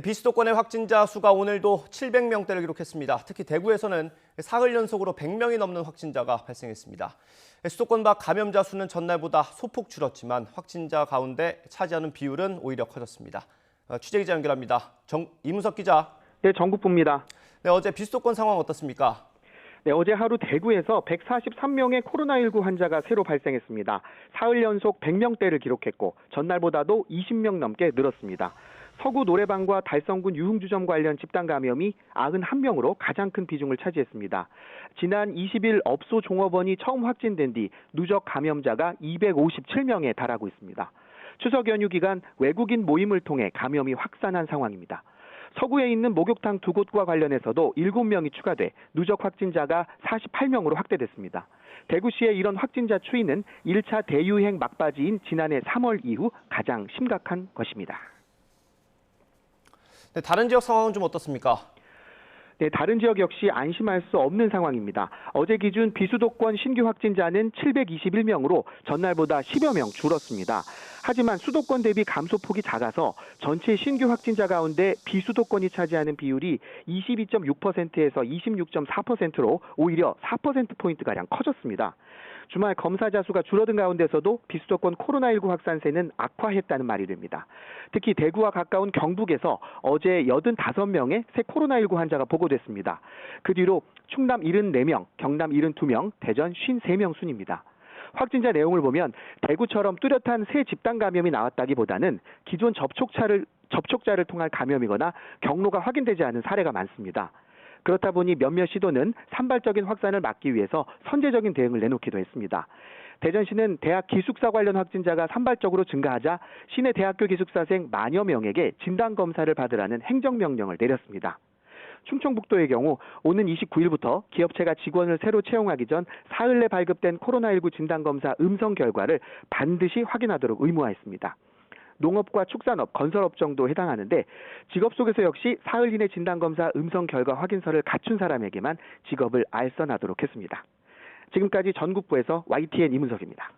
비수도권의 확진자 수가 오늘도 700명대를 기록했습니다. 특히 대구에서는 사흘 연속으로 100명이 넘는 확진자가 발생했습니다. 수도권 밖 감염자 수는 전날보다 소폭 줄었지만 확진자 가운데 차지하는 비율은 오히려 커졌습니다. 취재기자 연결합니다. 이문석 기자. 네, 전국부입니다. 네, 어제 비수도권 상황 어떻습니까? 네, 어제 하루 대구에서 143명의 코로나19 환자가 새로 발생했습니다. 사흘 연속 100명대를 기록했고 전날보다도 20명 넘게 늘었습니다. 서구 노래방과 달성군 유흥주점 관련 집단 감염이 91명으로 가장 큰 비중을 차지했습니다. 지난 20일 업소 종업원이 처음 확진된 뒤 누적 감염자가 257명에 달하고 있습니다. 추석 연휴 기간 외국인 모임을 통해 감염이 확산한 상황입니다. 서구에 있는 목욕탕 2곳과 관련해서도 7명이 추가돼 누적 확진자가 48명으로 확대됐습니다. 대구시의 이런 확진자 추이는 1차 대유행 막바지인 지난해 3월 이후 가장 심각한 것입니다. 네, 다른 지역 상황은 좀 어떻습니까? 네, 다른 지역 역시 안심할 수 없는 상황입니다. 어제 기준 비수도권 신규 확진자는 721명으로 전날보다 10여 명 줄었습니다. 하지만 수도권 대비 감소폭이 작아서 전체 신규 확진자 가운데 비수도권이 차지하는 비율이 22.6%에서 26.4%로 오히려 4%포인트가량 커졌습니다. 주말 검사자 수가 줄어든 가운데서도 비수도권 코로나19 확산세는 악화했다는 말이 됩니다. 특히 대구와 가까운 경북에서 어제 85명의 새 코로나19 환자가 보고됐습니다. 그 뒤로 충남 74명, 경남 72명, 대전 53명 순입니다. 확진자 내용을 보면 대구처럼 뚜렷한 새 집단 감염이 나왔다기보다는 기존 접촉자를 통한 감염이거나 경로가 확인되지 않은 사례가 많습니다. 그렇다 보니 몇몇 시도는 산발적인 확산을 막기 위해서 선제적인 대응을 내놓기도 했습니다. 대전시는 대학 기숙사 관련 확진자가 산발적으로 증가하자 시내 대학교 기숙사생 만여 명에게 진단검사를 받으라는 행정명령을 내렸습니다. 충청북도의 경우 오는 29일부터 기업체가 직원을 새로 채용하기 전 사흘 내 발급된 코로나19 진단검사 음성 결과를 반드시 확인하도록 의무화했습니다. 농업과 축산업, 건설업종도 해당하는데 직업 속에서 역시 사흘 이내 진단검사 음성 결과 확인서를 갖춘 사람에게만 직업을 알선하도록 했습니다. 지금까지 전국부에서 YTN 이문석입니다.